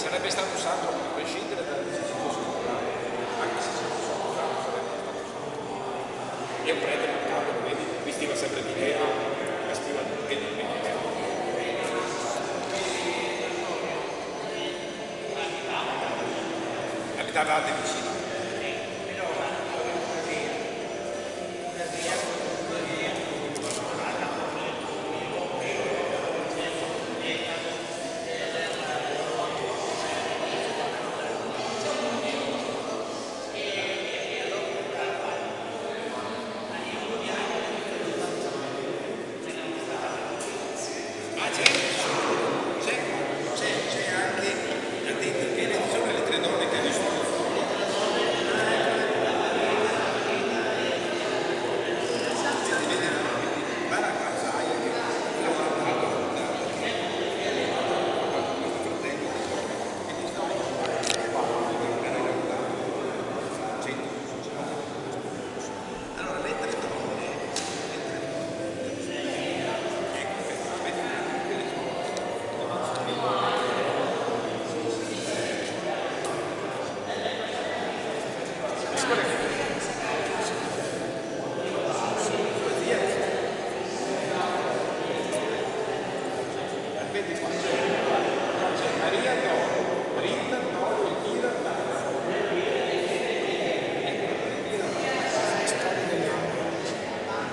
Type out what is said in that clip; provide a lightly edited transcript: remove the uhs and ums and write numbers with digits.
sarebbe stato un santo a prescindere dalla decisione scomunale, anche se si fosse scomunale sarebbe stato un santo. E un prete mancato, lo vedi, vestiva sempre di nero, vestiva di nero. Abitavate vicino.